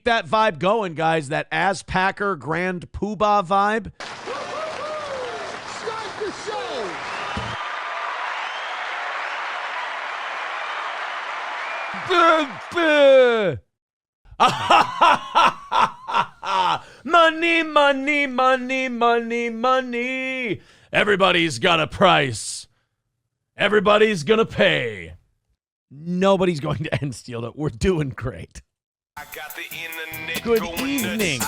keep that vibe going, guys. That As Packer Grand Poobah vibe. Start the show. Money, money, money, money, money. Everybody's got a price. Everybody's gonna pay. Nobody's going to end steal it. We're doing great. Good evening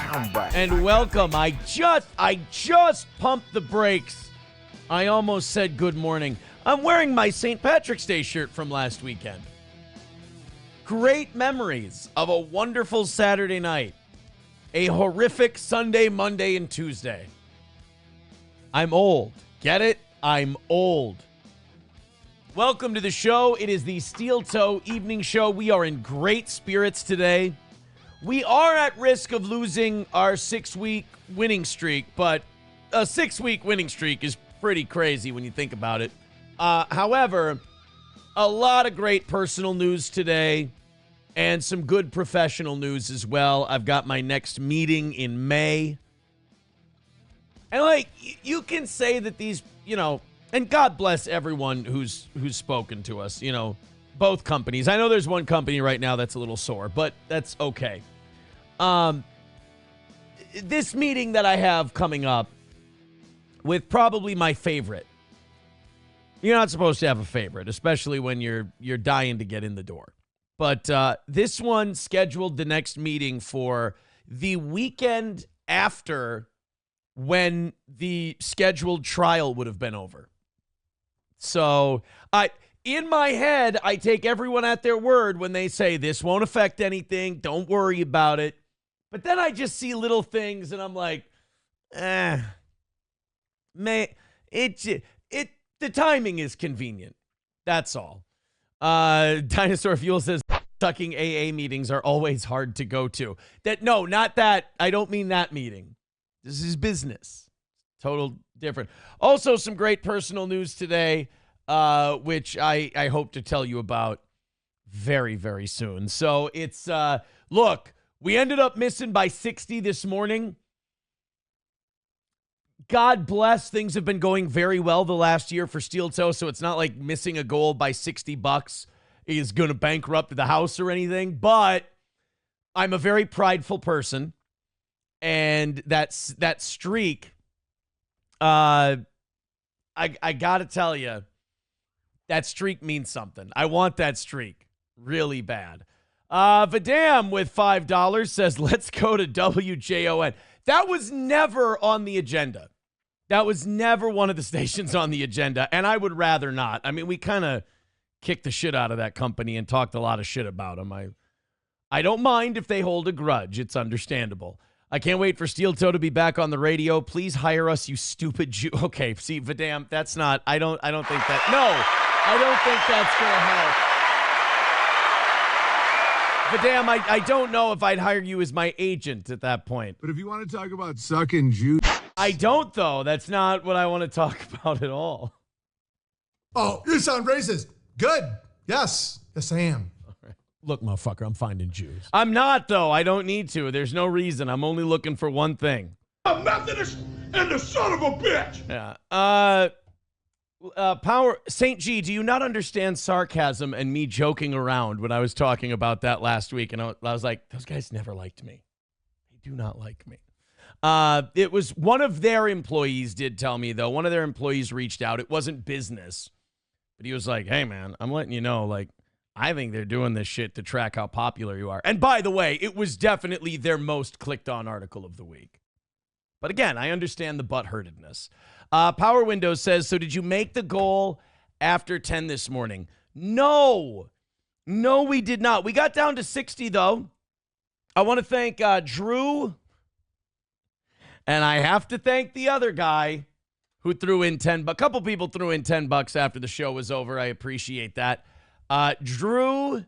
and welcome. I just pumped the brakes. I almost said good morning. I'm wearing my St. Patrick's Day shirt from last weekend. Great memories of a wonderful Saturday night. A horrific Sunday, Monday, and Tuesday. I'm old. Get it? I'm old. Welcome to the show. It is the Steel Toe Evening Show. We are in great spirits today. We are at risk of losing our 6-week winning streak, but a 6-week winning streak is pretty crazy when you think about it. However, a lot of great personal news today and some good professional news as well. I've got my next meeting in May. And, you can say that these, and God bless everyone who's spoken to us, both companies. I know there's one company right now that's a little sore, but that's okay. This meeting that I have coming up with probably my favorite. You're not supposed to have a favorite, especially when you're dying to get in the door. But this one scheduled the next meeting for the weekend after when the scheduled trial would have been over. So in my head, I take everyone at their word when they say this won't affect anything. Don't worry about it. But then I just see little things and I'm like, the timing is convenient. That's all. Dinosaur Fuel says sucking AA meetings are always hard to go to. No, not that. I don't mean that meeting. This is business. Total different. Also, some great personal news today, which I hope to tell you about very, very soon. So it's, look, we ended up missing by 60 this morning. God bless. Things have been going very well the last year for Steel Toe, so it's not like missing a goal by $60 is going to bankrupt the house or anything. But I'm a very prideful person, and that streak, I got to tell you, that streak means something. I want that streak really bad. Vidam with $5 says, let's go to WJON. That was never on the agenda. That was never one of the stations on the agenda, and I would rather not. I mean, we kind of kicked the shit out of that company and talked a lot of shit about them. I don't mind if they hold a grudge. It's understandable. I can't wait for Steel Toe to be back on the radio. Please hire us, you stupid Jew. Okay, see, Vidam, that's not, I don't think that, no, I don't think that's going to help. Vidam, I don't know if I'd hire you as my agent at that point. But if you want to talk about sucking Jews. I don't, though. That's not what I want to talk about at all. Oh, you sound racist. Good. Yes. Yes, I am. Look, motherfucker, I'm finding Jews. I'm not, though. I don't need to. There's no reason. I'm only looking for one thing. A Methodist and the son of a bitch. Yeah. Power St. G, do you not understand sarcasm and me joking around when I was talking about that last week? And I was like, those guys never liked me. They do not like me. It was one of their employees did tell me, though. One of their employees reached out. It wasn't business. But he was like, hey, man, I'm letting you know, I think they're doing this shit to track how popular you are. And by the way, it was definitely their most clicked on article of the week. But again, I understand the butthurtedness. Power Windows says, so did you make the goal after 10 this morning? No, we did not. We got down to 60, though. I want to thank Drew. And I have to thank the other guy who threw in $10. A couple people threw in $10 after the show was over. I appreciate that. Drew.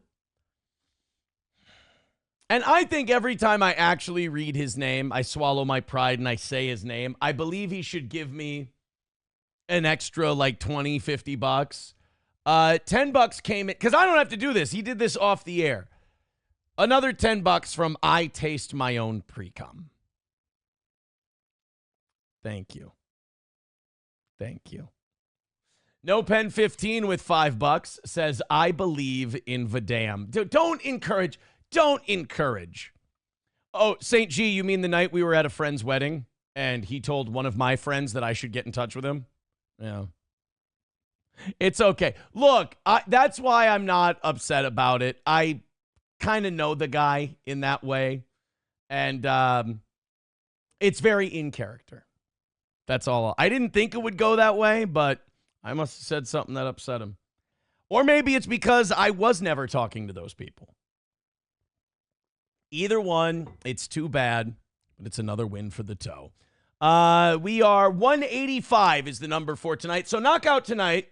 And I think every time I actually read his name, I swallow my pride and I say his name. I believe he should give me an extra $20, $50. $10 came in because I don't have to do this. He did this off the air. Another $10 from I Taste My Own Pre-Cum. Thank you. Thank you. No Pen 15 with $5 says, I believe in Vadam. Don't encourage. Don't encourage. Oh, St. G, you mean the night we were at a friend's wedding and he told one of my friends that I should get in touch with him? Yeah. It's okay. Look, that's why I'm not upset about it. I kind of know the guy in that way. And it's very in character. That's all. I didn't think it would go that way, but I must have said something that upset him. Or maybe it's because I was never talking to those people. Either one, it's too bad, but it's another win for the toe. We are 185 is the number for tonight. So knockout tonight,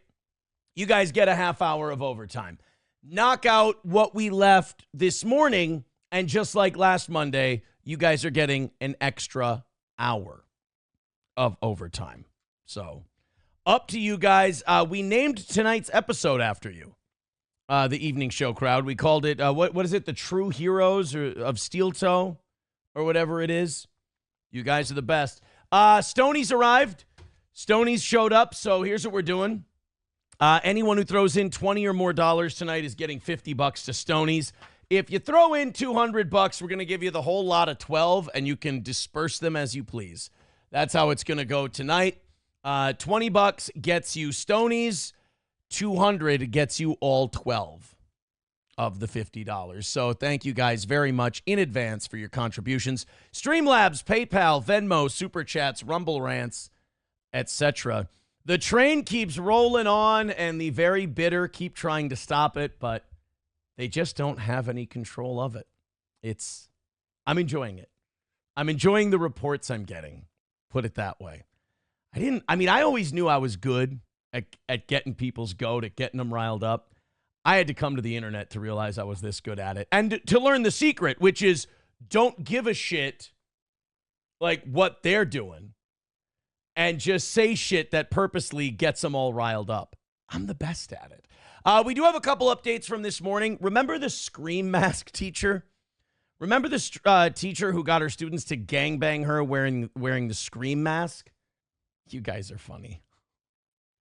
you guys get a half hour of overtime. Knock out what we left this morning, and just like last Monday, you guys are getting an extra hour of overtime. So up to you guys. We named tonight's episode after you. The evening show crowd. We called it, what is it? The True Heroes of Steel Toe or whatever it is. You guys are the best. Stoney's arrived. Stoney's showed up. So here's what we're doing. Anyone who throws in $20 or more tonight is getting $50 to Stoney's. If you throw in $200, we're going to give you the whole lot of 12 and you can disperse them as you please. That's how it's going to go tonight. $20 gets you Stoney's. 200 gets you all 12 of the $50. So thank you guys very much in advance for your contributions. Streamlabs, PayPal, Venmo, Super Chats, Rumble Rants, etc. The train keeps rolling on, and the very bitter keep trying to stop it, but they just don't have any control of it. I'm enjoying it. I'm enjoying the reports I'm getting. Put it that way. I always knew I was good at getting people's goat, at getting them riled up. I had to come to the internet to realize I was this good at it. And to learn the secret, which is don't give a shit like what they're doing and just say shit that purposely gets them all riled up. I'm the best at it. We do have a couple updates from this morning. Remember the Scream Mask teacher? Remember this teacher who got her students to gangbang her wearing the Scream Mask? You guys are funny.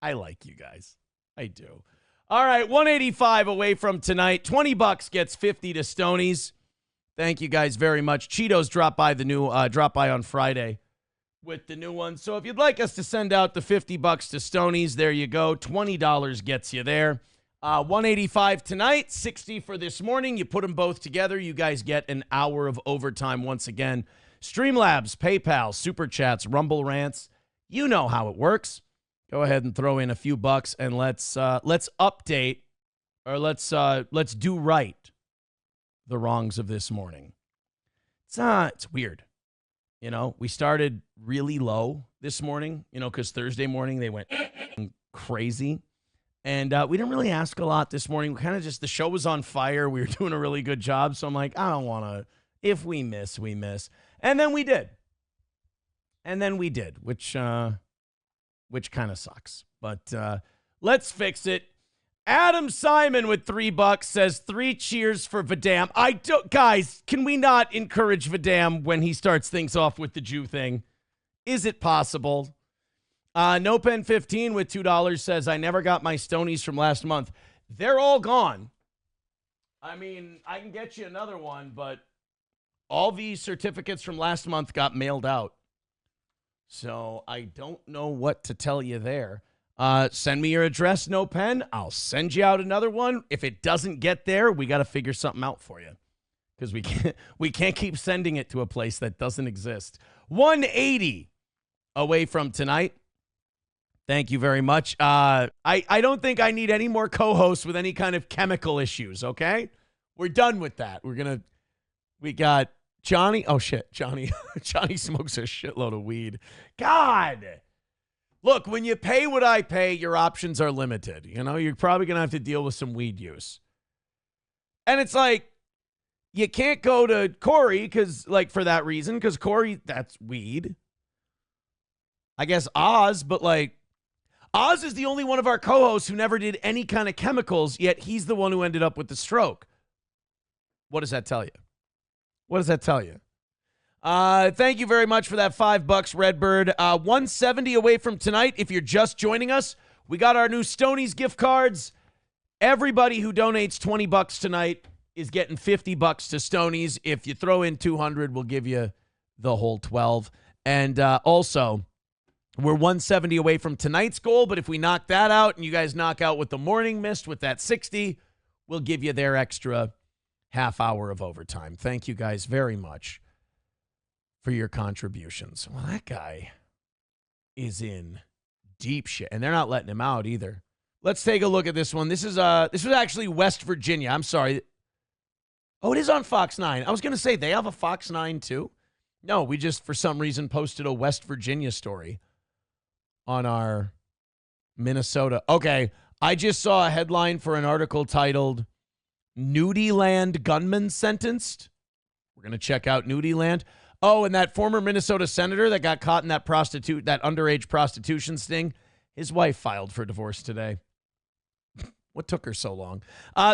I like you guys. I do. All right, 185 away from tonight. $20 gets 50 to Stoney's. Thank you guys very much. Cheetos dropped by on Friday with the new one. So if you'd like us to send out the $50 to Stoney's, there you go. $20 gets you there. 185 tonight, 60 for this morning. You put them both together, you guys get an hour of overtime once again. Streamlabs, PayPal, Super Chats, Rumble Rants. You know how it works. Go ahead and throw in a few bucks and let's update, or let's do right the wrongs of this morning. It's weird. You know, we started really low this morning, because Thursday morning they went crazy. And we didn't really ask a lot this morning. We kind of just, the show was on fire. We were doing a really good job. So I'm like, I don't want to, if we miss, we miss. And then we did. Which kind of sucks. But let's fix it. Adam Simon with $3 says 3 cheers for Vadam. Guys, can we not encourage Vadam when he starts things off with the Jew thing? Is it possible? No Pen 15 with $2 says, I never got my Stonies from last month. They're all gone. I mean, I can get you another one, but all these certificates from last month got mailed out. So I don't know what to tell you there. Send me your address, No Pen. I'll send you out another one. If it doesn't get there, we got to figure something out for you. Because we can't keep sending it to a place that doesn't exist. 180 away from tonight. Thank you very much. I don't think I need any more co-hosts with any kind of chemical issues, okay? We're done with that. We got Johnny. Oh, shit. Johnny smokes a shitload of weed. God. Look, when you pay what I pay, your options are limited. You're probably going to have to deal with some weed use. And it's like, you can't go to Corey for that reason, because Corey, that's weed. I guess Oz, but Oz is the only one of our co-hosts who never did any kind of chemicals, yet he's the one who ended up with the stroke. What does that tell you? What does that tell you? Thank you very much for that $5, Redbird. 170 away from tonight. If you're just joining us, we got our new Stoney's gift cards. Everybody who donates $20 tonight is getting $50 to Stoney's. If you throw in 200, we'll give you the whole 12. And also, we're 170 away from tonight's goal, but if we knock that out and you guys knock out what the morning missed with that 60, we'll give you their extra half hour of overtime. Thank you guys very much for your contributions. Well, that guy is in deep shit, and they're not letting him out either. Let's take a look at this one. This was actually West Virginia. I'm sorry. Oh, it is on Fox 9. I was going to say, they have a Fox 9 too? No, we just, for some reason, posted a West Virginia story on our Minnesota. Okay, I just saw a headline for an article titled, Nudiland Gunman Sentenced. We're going to check out Nudiland. Oh, and that former Minnesota senator that got caught in that underage prostitution sting, his wife filed for divorce today. What took her so long?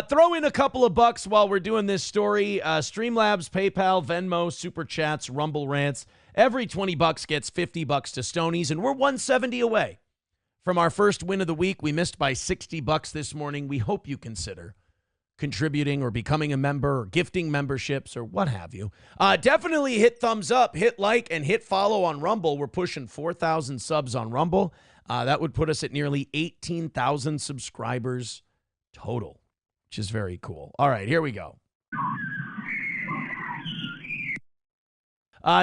Throw in a couple of bucks while we're doing this story. Streamlabs, PayPal, Venmo, Super Chats, Rumble Rants. Every $20 gets $50 to Stoney's, and we're 170 away from our first win of the week. We missed by $60 this morning. We hope you consider contributing or becoming a member or gifting memberships or what have you. Definitely hit thumbs up, hit like, and hit follow on Rumble. We're pushing 4,000 subs on Rumble. That would put us at nearly 18,000 subscribers total, which is very cool. All right, here we go.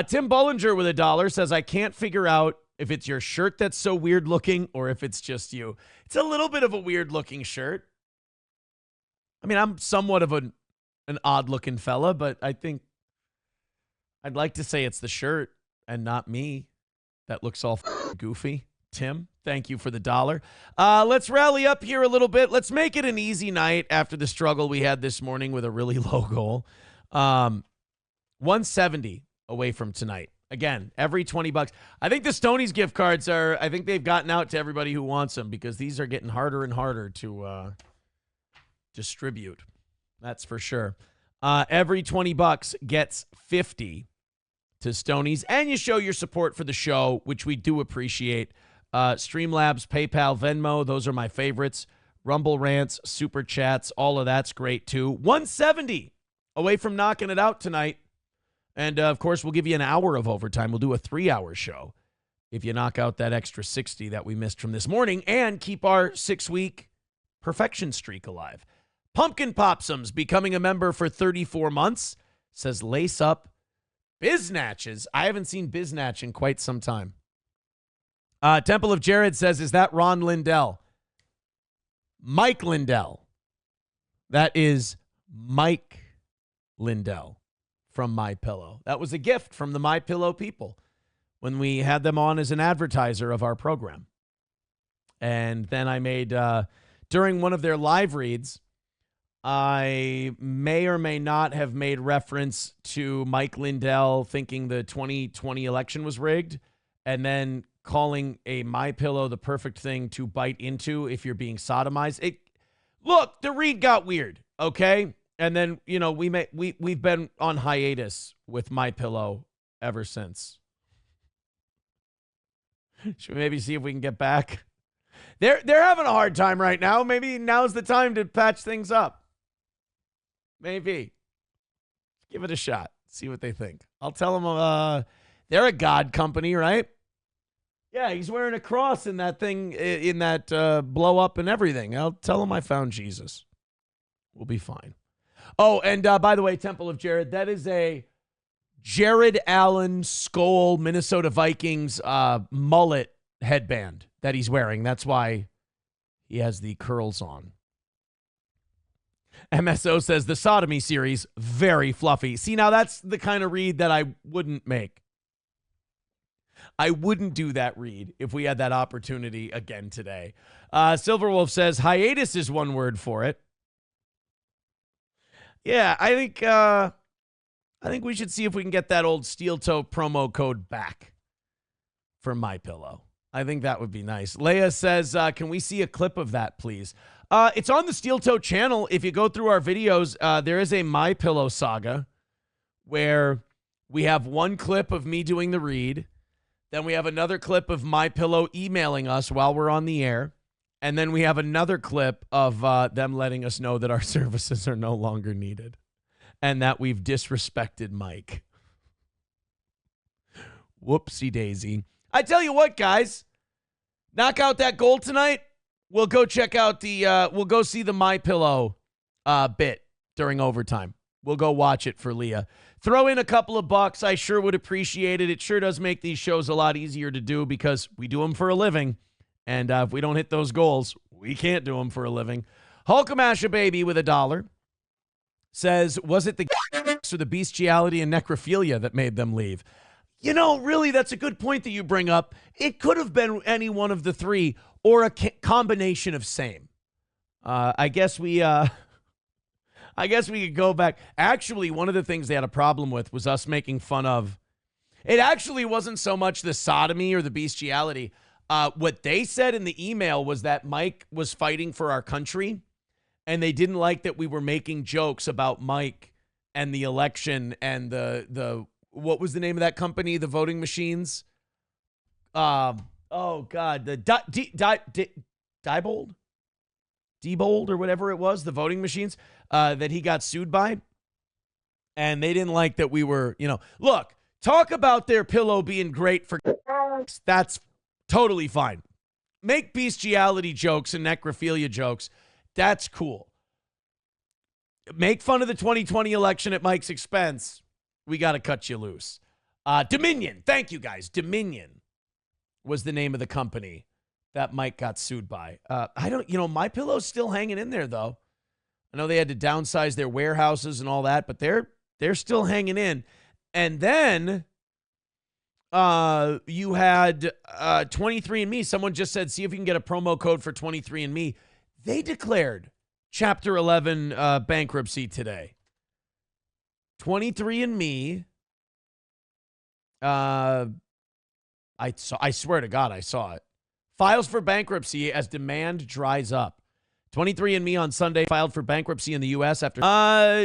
Tim Bullinger with $1 says, I can't figure out if it's your shirt that's so weird looking or if it's just you. It's a little bit of a weird looking shirt. I mean, I'm somewhat of an odd looking fella, but I think I'd like to say it's the shirt and not me that looks all goofy. Tim, thank you for the $1. Let's rally up here a little bit. Let's make it an easy night after the struggle we had this morning with a really low goal. 170 away from tonight. Again, every $20. I think the Stoney's gift cards I think they've gotten out to everybody who wants them because these are getting harder and harder to distribute. That's for sure. Every $20 gets 50 to Stoney's, and you show your support for the show, which we do appreciate. Streamlabs, PayPal, Venmo, those are my favorites. Rumble Rants, Super Chats, all of that's great too. 170 away from knocking it out tonight. And, of course, we'll give you an hour of overtime. We'll do a 3-hour show if you knock out that extra 60 that we missed from this morning and keep our 6-week perfection streak alive. Pumpkin Popsums becoming a member for 34 months. Says lace up Biznatches. I haven't seen Biznatch in quite some time. Temple of Jared says, is that Ron Lindell? Mike Lindell. That is Mike Lindell from MyPillow. That was a gift from the MyPillow people when we had them on as an advertiser of our program. And then I made, during one of their live reads, I may or may not have made reference to Mike Lindell thinking the 2020 election was rigged and then calling a MyPillow the perfect thing to bite into if you're being sodomized. Look, the read got weird, okay? And then, you know, we've been on hiatus with MyPillow ever since. Should we maybe see if we can get back? They're having a hard time right now. Maybe now's the time to patch things up. Maybe. Give it a shot. See what they think. I'll tell them they're a God company, right? Yeah, he's wearing a cross in that thing, in that blow up and everything. I'll tell him I found Jesus. We'll be fine. Oh, and by the way, Temple of Jared, that is a Jared Allen Skol Minnesota Vikings mullet headband that he's wearing. That's why he has the curls on. MSO says the sodomy series, very fluffy. See, now that's the kind of read that I wouldn't make. I wouldn't do that read if we had that opportunity again today. Silverwolf says hiatus is one word for it. Yeah, I think we should see if we can get that old steel toe promo code back for MyPillow. I think that would be nice. Leia says, can we see a clip of that, please? It's on the Steel Toe channel. If you go through our videos, there is a My Pillow saga where we have one clip of me doing the read. Then we have another clip of My Pillow emailing us while we're on the air. And then we have another clip of them letting us know that our services are no longer needed and that we've disrespected Mike. Whoopsie daisy. I tell you what, guys, knock out that goal tonight. We'll go check out we'll go see the My Pillow bit during overtime. We'll go watch it for Leah. Throw in a couple of bucks. I sure would appreciate it. It sure does make these shows a lot easier to do because we do them for a living. And if we don't hit those goals, we can't do them for a living. Hulkamasha Baby with $1 says, was it the or the bestiality and necrophilia that made them leave? You know, really, that's a good point that you bring up. It could have been any one of the three or a combination of same. I guess we could go back. Actually, one of the things they had a problem with was us making fun of. It actually wasn't so much the sodomy or the bestiality. What they said in the email was that Mike was fighting for our country, and they didn't like that we were making jokes about Mike and the election and the what was the name of that company? The voting machines. Oh God, the Diebold or whatever it was, the voting machines that he got sued by, and they didn't like that we were, look, talk about their pillow being great for. That's totally fine. Make bestiality jokes and necrophilia jokes. That's cool. Make fun of the 2020 election at Mike's expense. We got to cut you loose. Dominion. Thank you, guys. Dominion was the name of the company that Mike got sued by. My Pillow's still hanging in there, though. I know they had to downsize their warehouses and all that, but they're still hanging in. And then you had 23andMe. Someone just said, see if you can get a promo code for 23andMe. They declared Chapter 11 bankruptcy today. 23andMe. I swear to God, I saw it. Files for bankruptcy as demand dries up. 23andMe on Sunday filed for bankruptcy in the U.S. after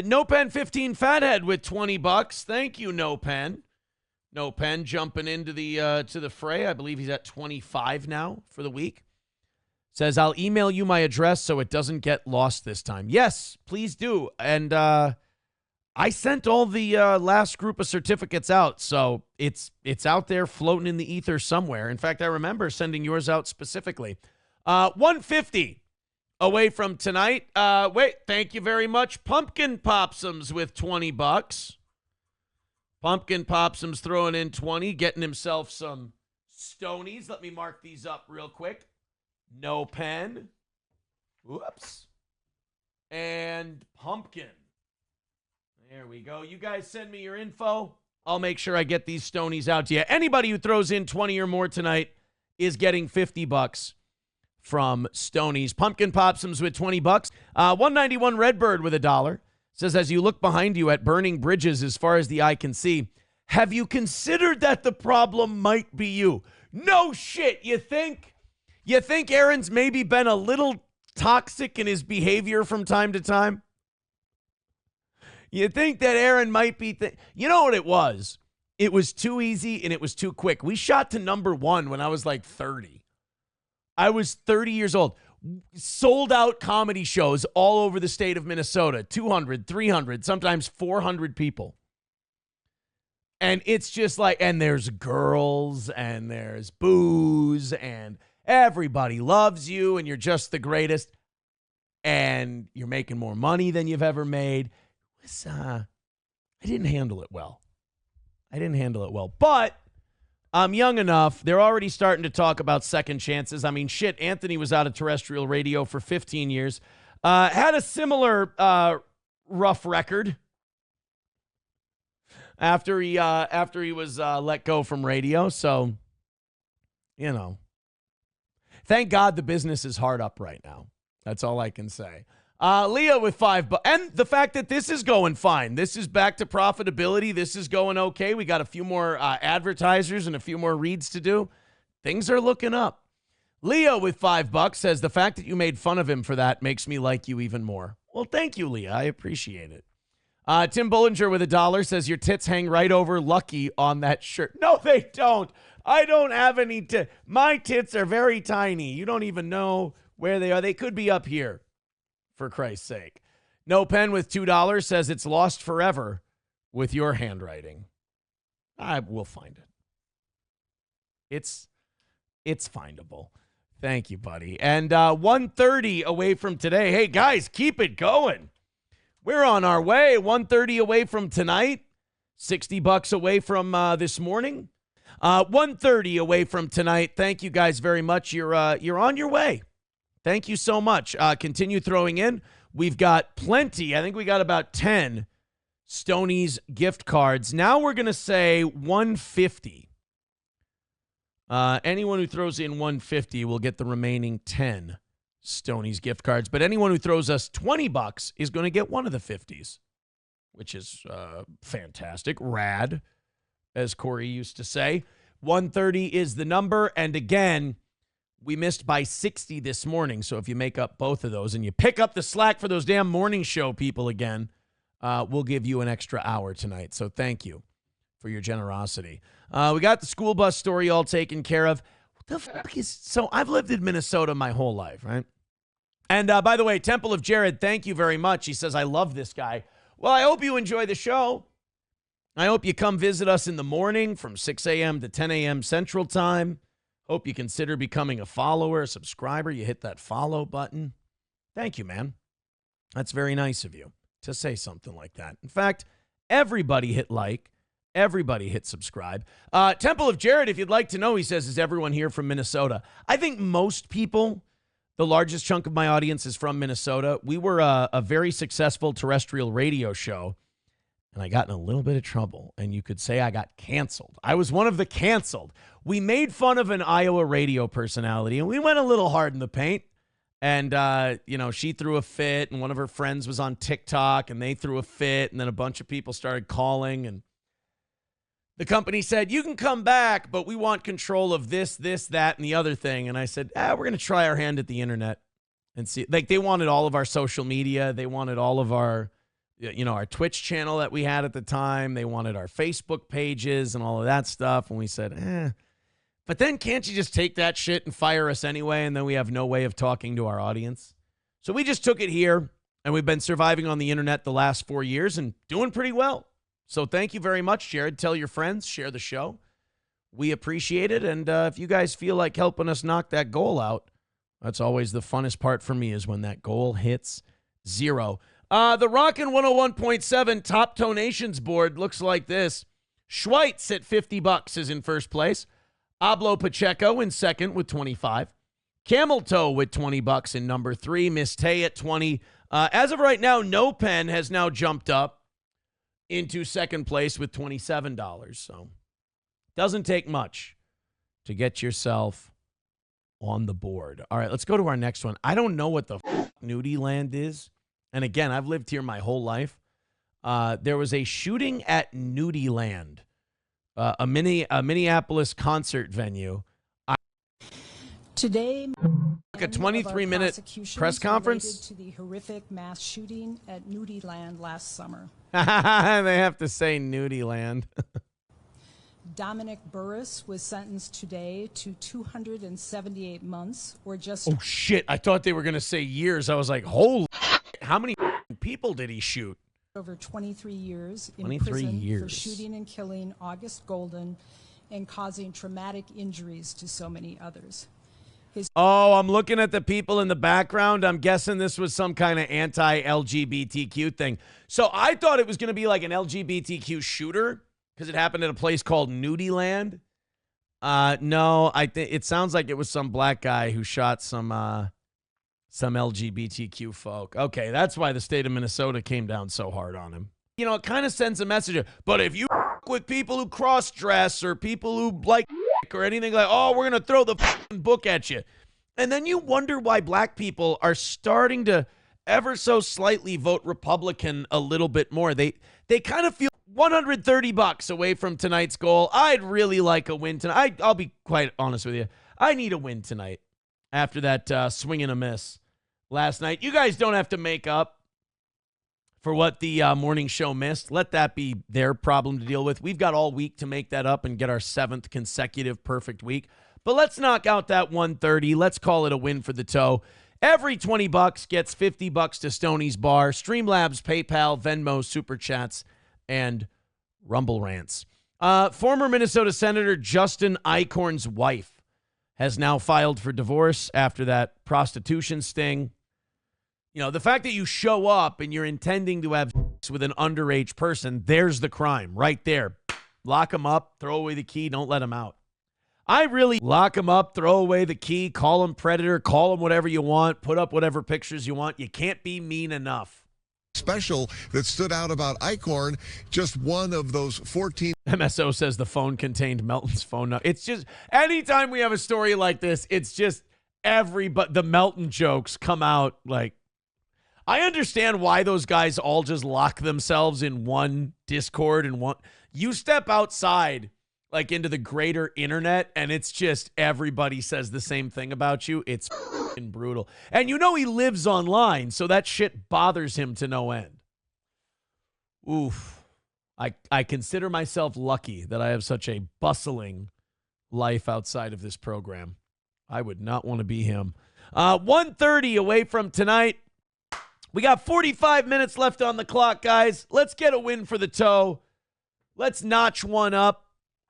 No Pen 15 Fathead with $20. Thank you, No Pen. No Pen jumping into the fray. I believe he's at 25 now for the week. Says, I'll email you my address so it doesn't get lost this time. Yes, please do. And I sent all the last group of certificates out, so it's out there floating in the ether somewhere. In fact, I remember sending yours out specifically. 150 away from tonight. Wait, thank you very much. Pumpkin Popsums with $20. Pumpkin Popsums throwing in 20, getting himself some Stonies. Let me mark these up real quick. No Pen. Whoops. And Pumpkin. There we go. You guys send me your info. I'll make sure I get these Stonies out to you. Anybody who throws in 20 or more tonight is getting $50 from Stoney's. Pumpkin Popsums with $20. 191 Redbird with $1. Says, as you look behind you at burning bridges as far as the eye can see, have you considered that the problem might be you? No shit. You think Aaron's maybe been a little toxic in his behavior from time to time? You think that Aaron might be... You know what it was? It was too easy and it was too quick. We shot to number 1 when I was like 30. I was 30 years old. Sold out comedy shows all over the state of Minnesota. 200, 300, sometimes 400 people. And it's just like... And there's girls and there's booze and everybody loves you and you're just the greatest. And you're making more money than you've ever made. I didn't handle it well. But I'm young enough. They're already starting to talk about second chances. I mean, shit, Anthony was out of terrestrial radio for 15 years. Had a similar rough record after he was let go from radio. So, thank God the business is hard up right now. That's all I can say. Leah with $5. And the fact that this is going fine. This is back to profitability. This is going okay. We got a few more advertisers and a few more reads to do. Things are looking up. Leo with $5 says, the fact that you made fun of him for that makes me like you even more. Well, thank you, Leah. I appreciate it. Tim Bullinger with $1 says, your tits hang right over Lucky on that shirt. No, they don't. I don't have any tits. My tits are very tiny. You don't even know where they are. They could be up here, for Christ's sake. No Pen with $2 says, it's lost forever with your handwriting. I will find it. It's findable. Thank you, buddy. And 1:30 away from today. Hey, guys, keep it going. We're on our way. 1:30 away from tonight. $60 away from this morning. 1:30 away from tonight. Thank you guys very much. You're on your way. Thank you so much. Continue throwing in. We've got plenty. I think we got about 10 Stoney's gift cards. Now we're going to say 150. Anyone who throws in 150 will get the remaining 10 Stoney's gift cards. But anyone who throws us $20 is going to get one of the 50s, which is fantastic. Rad, as Corey used to say. 130 is the number. And again, we missed by 60 this morning. So if you make up both of those and you pick up the slack for those damn morning show people again, we'll give you an extra hour tonight. So thank you for your generosity. We got the school bus story all taken care of. What the fuck is... So I've lived in Minnesota my whole life, right? And by the way, Temple of Jared, thank you very much. He says, I love this guy. Well, I hope you enjoy the show. I hope you come visit us in the morning from 6 a.m. to 10 a.m. Central Time. Hope you consider becoming a follower, a subscriber. You hit that follow button. Thank you, man. That's very nice of you to say something like that. In fact, everybody hit like. Everybody hit subscribe. Temple of Jared, if you'd like to know, he says, is everyone here from Minnesota? I think most people, the largest chunk of my audience is from Minnesota. We were a very successful terrestrial radio show, and I got in a little bit of trouble, and you could say I got canceled. I was one of the canceled. We made fun of an Iowa radio personality, and we went a little hard in the paint. And, she threw a fit, and one of her friends was on TikTok, and they threw a fit, and then a bunch of people started calling, and the company said, you can come back, but we want control of this, that, and the other thing. And I said, we're going to try our hand at the internet and see. Like, they wanted all of our social media. They wanted all of our, our Twitch channel that we had at the time. They wanted our Facebook pages and all of that stuff. And we said, But then can't you just take that shit and fire us anyway? And then we have no way of talking to our audience. So we just took it here, and we've been surviving on the internet the last 4 years and doing pretty well. So thank you very much, Jared. Tell your friends, share the show. We appreciate it. And if you guys feel like helping us knock that goal out, that's always the funnest part for me is when that goal hits 0. The Rockin' 101.7 Top Donations board looks like this. Schweitz at $50 is in first place. Ablo Pacheco in second with 25. Camel Toe with $20 in number 3. Miss Tay at 20. As of right now, No Pen has now jumped up into second place with $27. So doesn't take much to get yourself on the board. All right, let's go to our next one. I don't know what the Nudie Land is. And again, I've lived here my whole life. There was a shooting at Nudie Land, a Minneapolis concert venue. Today, A 23-minute press conference to the horrific mass shooting at Nudie Land last summer. They have to say Nudie Land. Dominic Burris was sentenced today to 278 months, or just... Oh, shit. I thought they were going to say years. I was like, holy how many people did he shoot? over 23 years in 23 prison years. for shooting and killing August Golden and causing traumatic injuries to so many others. Oh, I'm looking at the people in the background. I'm guessing this was some kind of anti-LGBTQ thing. So I thought it was going to be like an LGBTQ shooter because it happened at a place called Nudie Land. No, I think it sounds like it was some black guy who shot some LGBTQ folk. Okay, that's why the state of Minnesota came down so hard on him. You know, it kind of sends a message. But if you with people who cross-dress or people who like or anything like, oh, we're going to throw the book at you. And then you wonder why black people are starting to ever so slightly vote Republican a little bit more. They kind of feel $130 away from tonight's goal. I'd really like a win tonight. I'll be quite honest with you. I need a win tonight. after that swing and a miss last night. You guys don't have to make up for what the morning show missed. Let that be their problem to deal with. We've got all week to make that up and get our 7th consecutive perfect week. But let's knock out that 130. Let's call it a win for the toe. Every $20 gets $50 to Stoney's Bar, Streamlabs, PayPal, Venmo, Super Chats, and Rumble Rants. Former Minnesota Senator Justin Eichhorn's wife has now filed for divorce after that prostitution sting. You know, the fact that you show up and you're intending to have sex with an underage person, there's the crime right there. Lock them up, throw away the key, don't let them out. I really lock them up, throw away the key, call them predator, call them whatever you want, put up whatever pictures you want. You can't be mean enough. Special that stood out about Eichhorn, just one of those 14. MSO says the phone contained Melton's phone number. It's just, anytime we have a story like this, it's just the Melton jokes come out like, I understand why those guys all just lock themselves in one Discord and one. You step outside, like into the greater internet, and it's just everybody says the same thing about you. It's f***ing brutal. And you know he lives online, so that shit bothers him to no end. Oof. I consider myself lucky that I have such a bustling life outside of this program. I would not want to be him. 1:30 away from tonight. We got 45 minutes left on the clock, guys. Let's get a win for the toe. Let's notch one up.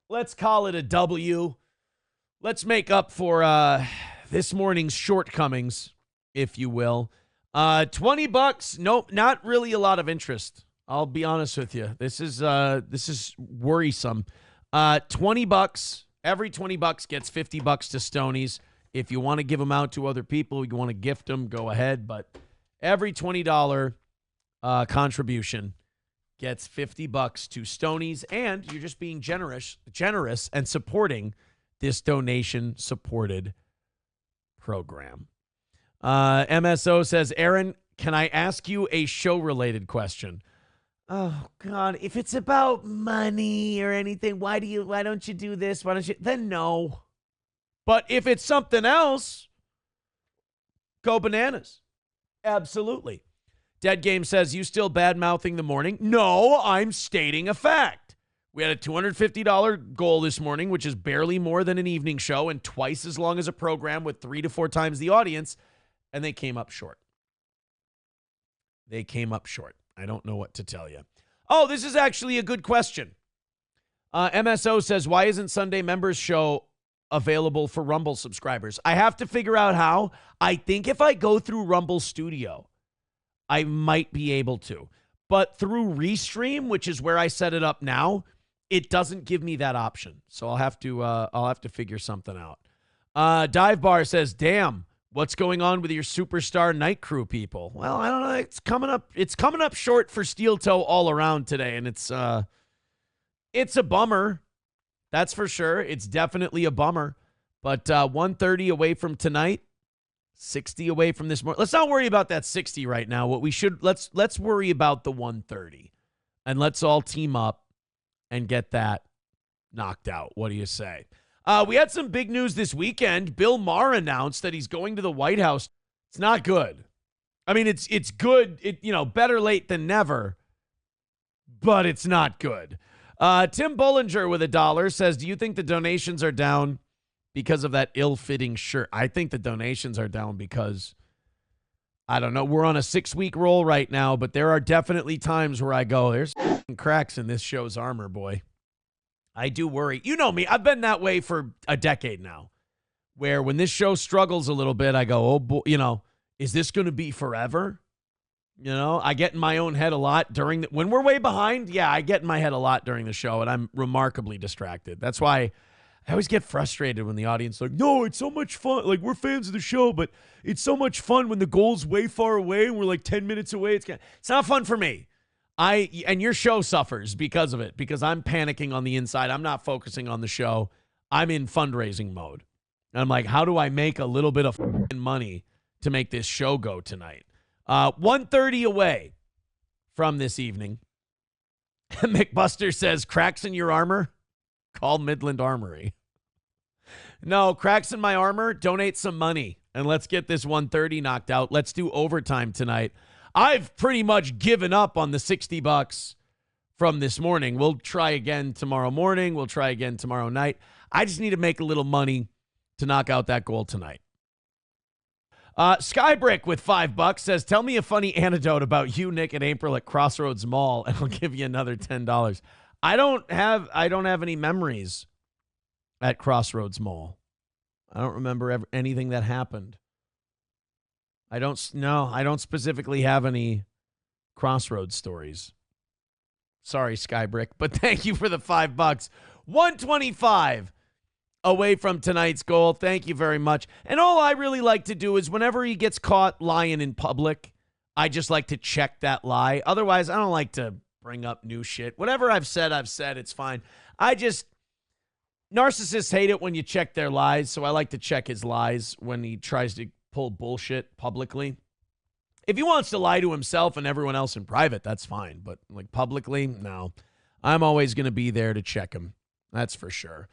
Let's call it a W. Let's make up for this morning's shortcomings, if you will. $20. Nope, not really a lot of interest. I'll be honest with you. This is worrisome. $20. Every $20 gets $50 to Stoney's. If you want to give them out to other people, you want to gift them, go ahead. But every $20 contribution gets $50 to Stoney's, and you're just being generous and supporting this donation-supported program. MSO says, Aaron, can I ask you a show-related question? Oh, God, if it's about money or anything, why don't you do this? Why don't you? Then no. But if it's something else, go bananas. Absolutely. Dead Game says, you still bad-mouthing the morning? No, I'm stating a fact. We had a $250 goal this morning, which is barely more than an evening show and twice as long as a program with 3 to 4 times the audience, and they came up short. I don't know what to tell you. Oh, this is actually a good question. MSO says, why isn't Sunday Members Show available for Rumble subscribers? I have to figure out how. I think if I go through Rumble Studio, I might be able to. But through Restream, which is where I set it up now, it doesn't give me that option. So I'll have to figure something out. Dive Bar says, damn, what's going on with your Superstar Night Crew people? Well, I don't know. It's coming up short for Steel Toe all around today, and it's a bummer. That's for sure. It's definitely a bummer. But 1:30 away from tonight, 60 away from this morning. Let's not worry about that 60 right now. What we should let's worry about the 1:30, and let's all team up and get that knocked out. What do you say? We had some big news this weekend. Bill Maher announced that he's going to the White House. It's not good. I mean, it's good. Better late than never, but it's not good. Tim Bollinger with $1 says, do you think the donations are down because of that ill-fitting shirt? I think the donations are down because, I don't know, we're on a 6-week roll right now, but there are definitely times where I go, there's cracks in this show's armor, boy. I do worry. You know me. I've been that way for a decade now, where when this show struggles a little bit, I go, oh, boy, is this going to be forever? I get in my own head a lot when we're way behind. Yeah, I get in my head a lot during the show, and I'm remarkably distracted. That's why I always get frustrated when the audience is like, no, it's so much fun. Like, we're fans of the show, but it's so much fun when the goal's way far away and we're like 10 minutes away. It's not fun for me. And your show suffers because of it, because I'm panicking on the inside. I'm not focusing on the show. I'm in fundraising mode. And I'm like, how do I make a little bit of money to make this show go tonight? 1:30 away from this evening. McBuster says, cracks in your armor? Call Midland Armory. No, cracks in my armor? Donate some money. and let's get this 130 knocked out. Let's do overtime tonight. I've pretty much given up on the $60 from this morning. We'll try again tomorrow morning. We'll try again tomorrow night. I just need to make a little money to knock out that goal tonight. Skybrick with $5 says, tell me a funny anecdote about you, Nick, and April at Crossroads Mall, and I'll give you another $10. I don't have any memories at Crossroads Mall. I don't remember anything that happened. I don't specifically have any Crossroads stories. Sorry, Skybrick, but thank you for the $5. 125 away from tonight's goal. Thank you very much. And all I really like to do is whenever he gets caught lying in public, I just like to check that lie. Otherwise, I don't like to bring up new shit. Whatever I've said, it's fine. Narcissists hate it when you check their lies, so I like to check his lies when he tries to pull bullshit publicly. If he wants to lie to himself and everyone else in private, that's fine. But like publicly, no. I'm always going to be there to check him. That's for sure.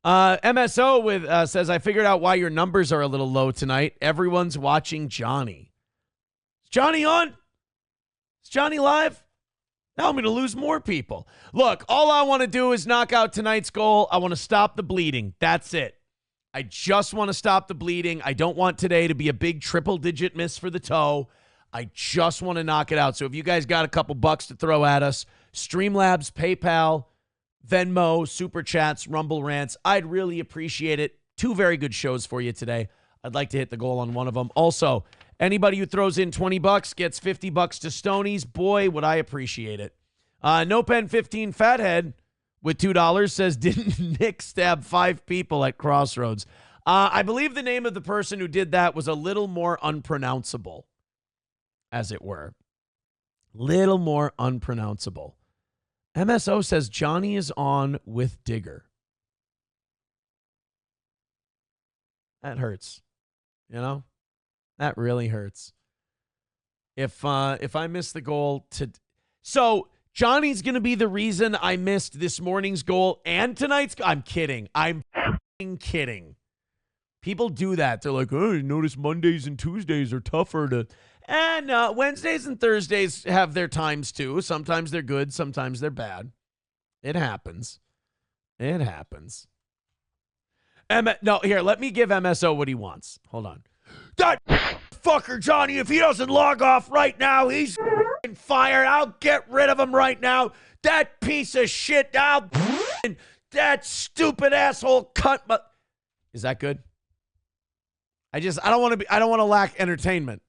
MSO says, I figured out why your numbers are a little low tonight. Everyone's watching Johnny. Is Johnny on? Is Johnny live? Now I'm going to lose more people. Look, all I want to do is knock out tonight's goal. I want to stop the bleeding. That's it. I just want to stop the bleeding. I don't want today to be a big triple-digit miss for the toe. I just want to knock it out. So if you guys got a couple bucks to throw at us, Streamlabs, PayPal, Venmo, Super Chats, Rumble Rants, I'd really appreciate it. 2 very good shows for you today. I'd like to hit the goal on one of them. Also, anybody who throws in $20 gets $50 to Stoney's. Boy, would I appreciate it. No Pen 15 Fathead with $2 says, didn't Nick stab 5 people at Crossroads? I believe the name of the person who did that was a little more unpronounceable, as it were. Little more unpronounceable. MSO says Johnny is on with Digger. That hurts. You know? That really hurts. If I miss the goal so Johnny's going to be the reason I missed this morning's goal and tonight's I'm kidding. I'm kidding. People do that. They're like, oh, you notice Mondays and Tuesdays are tougher to... And Wednesdays and Thursdays have their times too. Sometimes they're good. Sometimes they're bad. It happens. It happens. No, here, let me give MSO what he wants. Hold on. That fucker Johnny, if he doesn't log off right now, he's fired. I'll get rid of him right now. That piece of shit. That stupid asshole cunt. Is that good? I don't want to lack entertainment.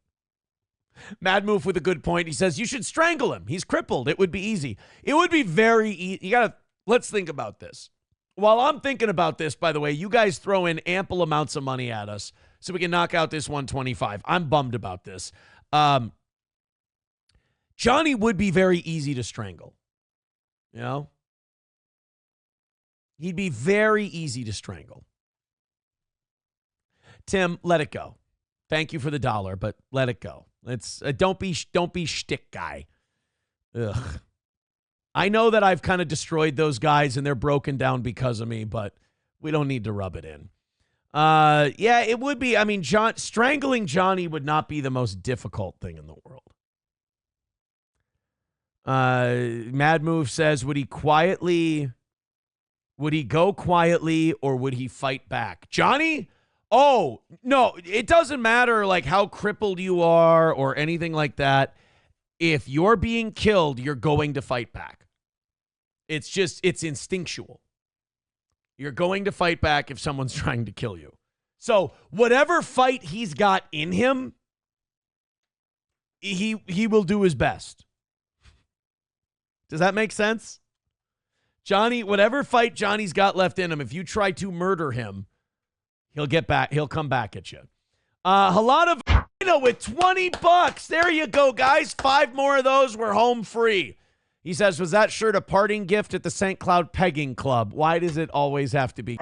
Mad Move with a good point. He says, you should strangle him. He's crippled. It would be easy. It would be very easy. Let's think about this. While I'm thinking about this, by the way, you guys throw in ample amounts of money at us so we can knock out this 125. I'm bummed about this. Johnny would be very easy to strangle. You know? He'd be very easy to strangle. Tim, let it go. Thank you for the $1, but let it go. It's don't be shtick guy. Ugh. I know that I've kind of destroyed those guys and they're broken down because of me, but we don't need to rub it in. Yeah, it would be. I mean, strangling Johnny would not be the most difficult thing in the world. Mad Move says, would he go quietly or would he fight back? Johnny? Oh, no, it doesn't matter like how crippled you are or anything like that. If you're being killed, you're going to fight back. It's instinctual. You're going to fight back if someone's trying to kill you. So whatever fight he's got in him, he will do his best. Does that make sense? Johnny, whatever fight Johnny's got left in him, if you try to murder him, he'll come back at you. A lot of with $20. There you go, guys. 5 more of those. We're home free. He says, was that shirt a parting gift at the St. Cloud Pegging Club? Why does it always have to be?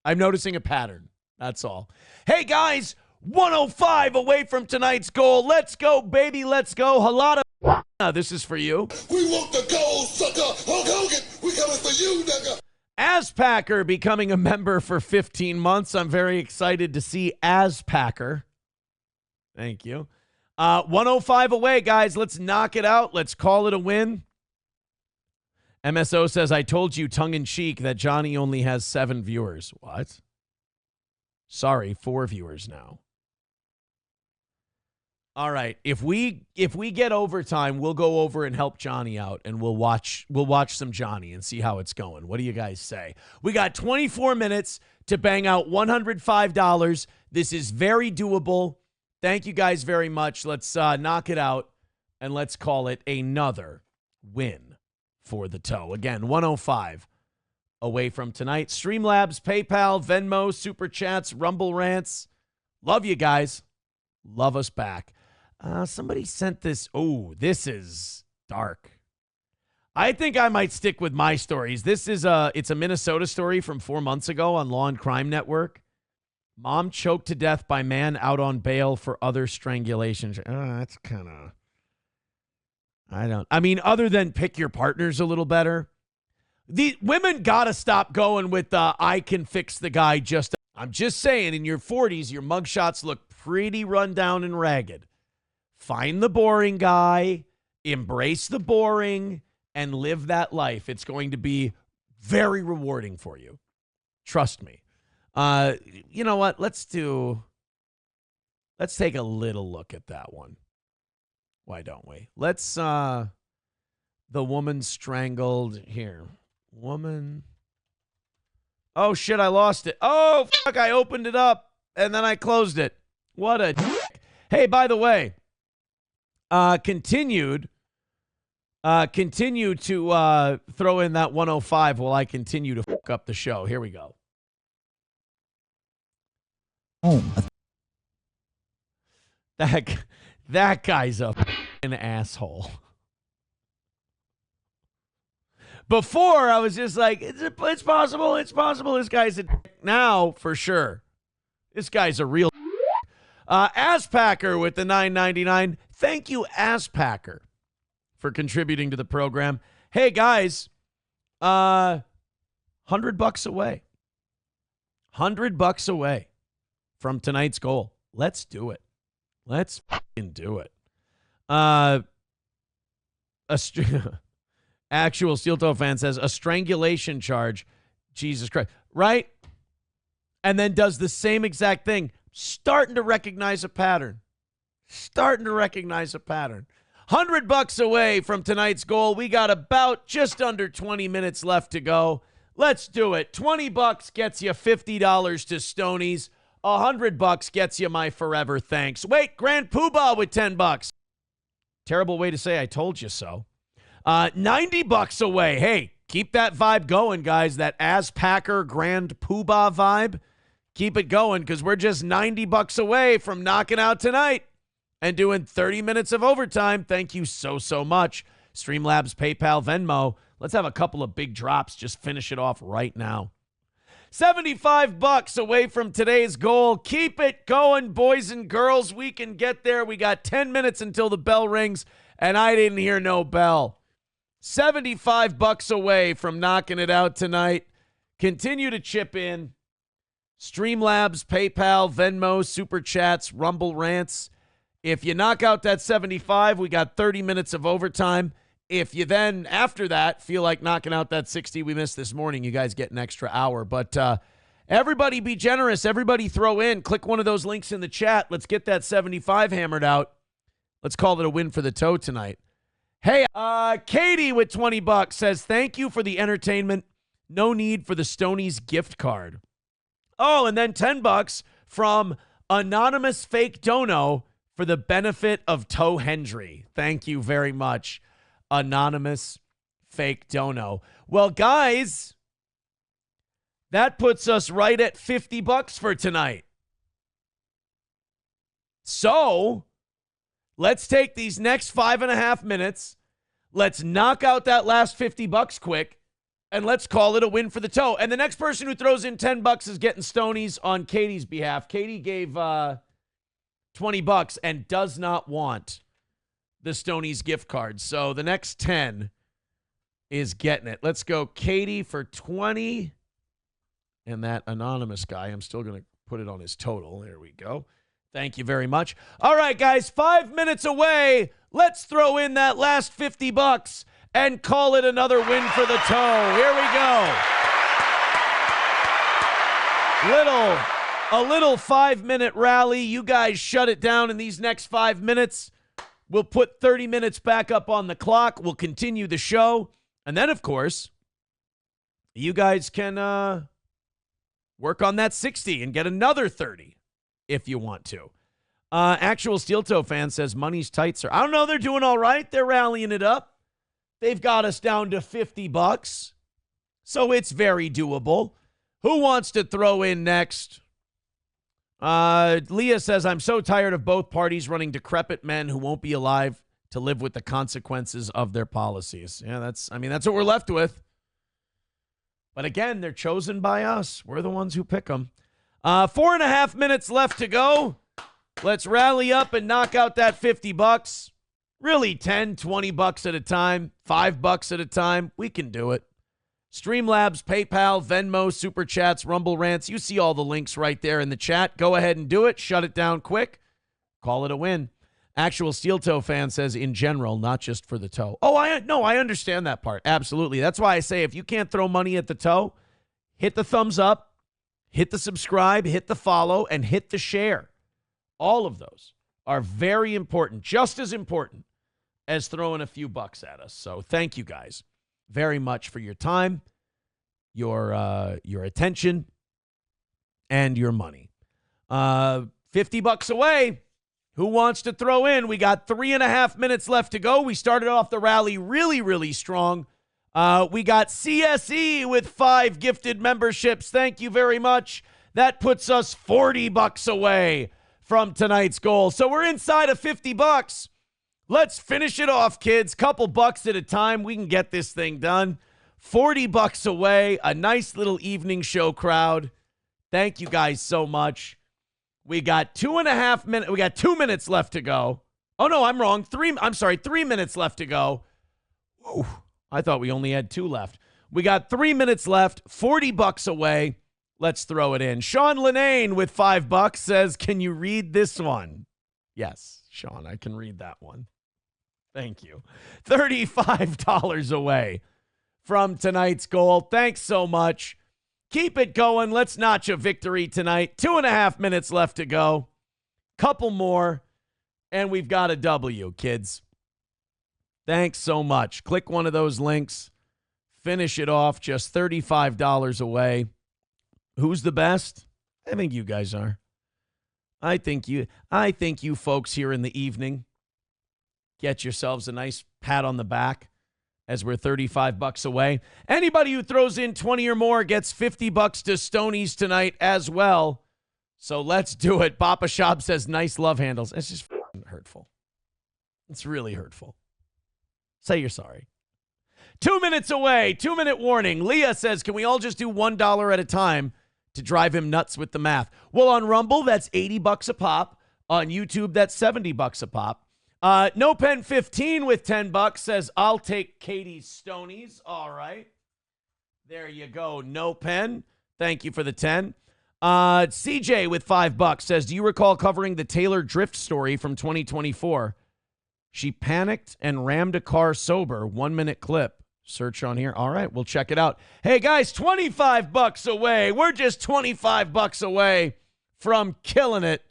I'm noticing a pattern. That's all. Hey, guys, 105 away from tonight's goal. Let's go, baby. Let's go. Halada. This is for you. We want the gold, sucker. Hulk Hogan, we coming for you, nigga. Aspacker becoming a member for 15 months. I'm very excited to see Aspacker. Thank you. 105 away, guys. Let's knock it out. Let's call it a win. MSO says, I told you tongue-in-cheek that Johnny only has 7 viewers. What? Sorry, 4 viewers now. All right. If we get overtime, we'll go over and help Johnny out, and we'll watch some Johnny and see how it's going. What do you guys say? We got 24 minutes to bang out $105. This is very doable. Thank you guys very much. Let's knock it out, and let's call it another win for the toe. Again, 105 away from tonight. Streamlabs, PayPal, Venmo, Super Chats, Rumble Rants. Love you guys. Love us back. Somebody sent this. Oh, this is dark. I think I might stick with my stories. This is it's a Minnesota story from 4 months ago on Law and Crime Network. Mom choked to death by man out on bail for other strangulation. That's kind of, other than pick your partners a little better. The women got to stop going with I can fix the guy just. I'm just saying, in your 40s, your mugshots look pretty run down and ragged. Find the boring guy, embrace the boring, and live that life. It's going to be very rewarding for you. Trust me. You know what? Let's take a little look at that one. Why don't we? Let's, the woman strangled here. Woman. Oh, shit, I lost it. Oh, fuck, I opened it up, and then I closed it. What a dick. Hey, by the way, continue to throw in that 105 while I continue to fuck up the show. Here we go. That guy's a fucking asshole. Before, I was just like, it's possible. This guy's a dick. Now, for sure, this guy's a real Aspacker with the $9.99. Thank you, Aspacker, for contributing to the program. Hey, guys, $100 away. $100 away from tonight's goal. Let's do it. Let's fucking do it. Actual Steel Toe fan says a strangulation charge. Jesus Christ. Right? And then does the same exact thing. Starting to recognize a pattern. $100 away from tonight's goal. We got about just under 20 minutes left to go. Let's do it. $20 gets you $50 to Stoney's. $100 gets you my forever thanks. Wait, Grand Poobah with $10. Terrible way to say I told you so. $90 away. Hey, keep that vibe going, guys. That Aspacker Grand Poobah vibe. Keep it going, because we're just $90 away from knocking out tonight and doing 30 minutes of overtime. Thank you so much. Streamlabs, PayPal, Venmo. Let's have a couple of big drops. Just finish it off right now. $75 away from today's goal. Keep it going, boys and girls. We can get there. We got 10 minutes until the bell rings, and I didn't hear no bell. $75 away from knocking it out tonight. Continue to chip in. Streamlabs, PayPal, Venmo, Super Chats, Rumble Rants. If you knock out that 75, we got 30 minutes of overtime. If you then, after that, feel like knocking out that 60 we missed this morning, you guys get an extra hour. But everybody be generous. Everybody throw in. Click one of those links in the chat. Let's get that 75 hammered out. Let's call it a win for the toe tonight. Hey, Katie with $20 says, thank you for the entertainment. No need for the Stoney's gift card. Oh, and then $10 from Anonymous Fake Dono for the benefit of Toe Hendry. Thank you very much, Anonymous Fake Dono. Well, guys, that puts us right at $50 for tonight. So let's take these next 5.5 minutes. Let's knock out that last $50 quick, and let's call it a win for the toe. And the next person who throws in $10 is getting Stoney's on Katie's behalf. Katie gave $20 and does not want the Stoney's gift card. So the next 10 is getting it. Let's go Katie for 20. And that anonymous guy, I'm still going to put it on his total. There we go. Thank you very much. All right, guys, 5 minutes away. Let's throw in that last $50 and call it another win for the toe. Here we go. A little 5-minute rally. You guys shut it down in these next 5 minutes. We'll put 30 minutes back up on the clock. We'll continue the show. And then, of course, you guys can work on that 60 and get another 30 if you want to. Actual Steel Toe fan says money's tight, sir. I don't know. They're doing all right. They're rallying it up. They've got us down to $50. So it's very doable. Who wants to throw in next? Leah says, I'm so tired of both parties running decrepit men who won't be alive to live with the consequences of their policies. Yeah, that's what we're left with. But again, they're chosen by us. We're the ones who pick them. 4.5 minutes left to go. Let's rally up and knock out that $50. Really, $10, $20 at a time, $5 at a time. We can do it. Streamlabs, PayPal, Venmo, Super Chats, Rumble Rants. You see all the links right there in the chat. Go ahead and do it. Shut it down quick. Call it a win. Actual Steel Toe fan says in general, not just for the toe. Oh, I understand that part. Absolutely. That's why I say if you can't throw money at the toe, hit the thumbs up, hit the subscribe, hit the follow, and hit the share. All of those are very important, just as important as throwing a few bucks at us. So thank you guys very much for your time, your attention, and your money. $50 away. Who wants to throw in? We got 3.5 minutes left to go. We started off the rally really, really strong. We got CSE with 5 gifted memberships. Thank you very much. That puts us $40 away from tonight's goal. So we're inside of $50. Let's finish it off, kids. Couple bucks at a time. We can get this thing done. $40 away. A nice little evening show crowd. Thank you guys so much. We got 2.5 minutes. We got 2 minutes left to go. Oh, no, I'm wrong. 3 minutes left to go. Whew, I thought we only had 2 left. We got 3 minutes left. $40 away. Let's throw it in. Sean Lenane with $5 says, can you read this one? Yes, Sean, I can read that one. Thank you. $35 away from tonight's goal. Thanks so much. Keep it going. Let's notch a victory tonight. 2.5 minutes left to go. Couple more, and we've got a W, kids. Thanks so much. Click one of those links. Finish it off. Just $35 away. Who's the best? I think you guys are. I think you folks here in the evening get yourselves a nice pat on the back as we're $35 away. Anybody who throws in 20 or more gets $50 to Stoney's tonight as well. So let's do it. Papa Shop says nice love handles. It's just hurtful. It's really hurtful. Say you're sorry. 2 minutes away. 2-minute warning. Leah says, can we all just do $1 at a time to drive him nuts with the math? Well, on Rumble, that's $80 a pop. On YouTube, that's $70 a pop. No Pen 15 with $10 says, I'll take Katie's Stonies. All right. There you go. No Pen. Thank you for the 10. CJ with $5 says, do you recall covering the Taylor Drift story from 2024? She panicked and rammed a car sober. 1 minute clip. Search on here. All right, we'll check it out. Hey, guys, $25 away. We're just $25 away from killing it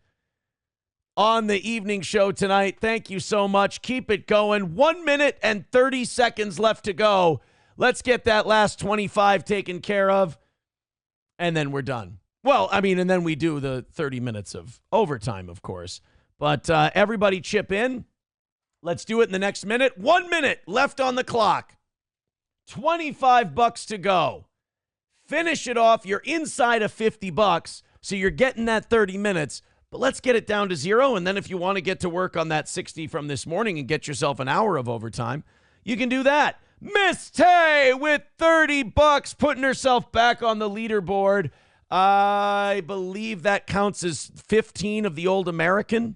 on the evening show tonight. Thank you so much. Keep it going. 1 minute and 30 seconds left to go. Let's get that last 25 taken care of, and then we're done. Well, and then we do the 30 minutes of overtime, of course. But everybody chip in. Let's do it in the next minute. 1 minute left on the clock. $25 to go. Finish it off. You're inside of $50, so you're getting that 30 minutes. But let's get it down to 0, and then if you want to get to work on that 60 from this morning and get yourself an hour of overtime, you can do that. Miss Tay with $30, putting herself back on the leaderboard. I believe that counts as 15 of the old American.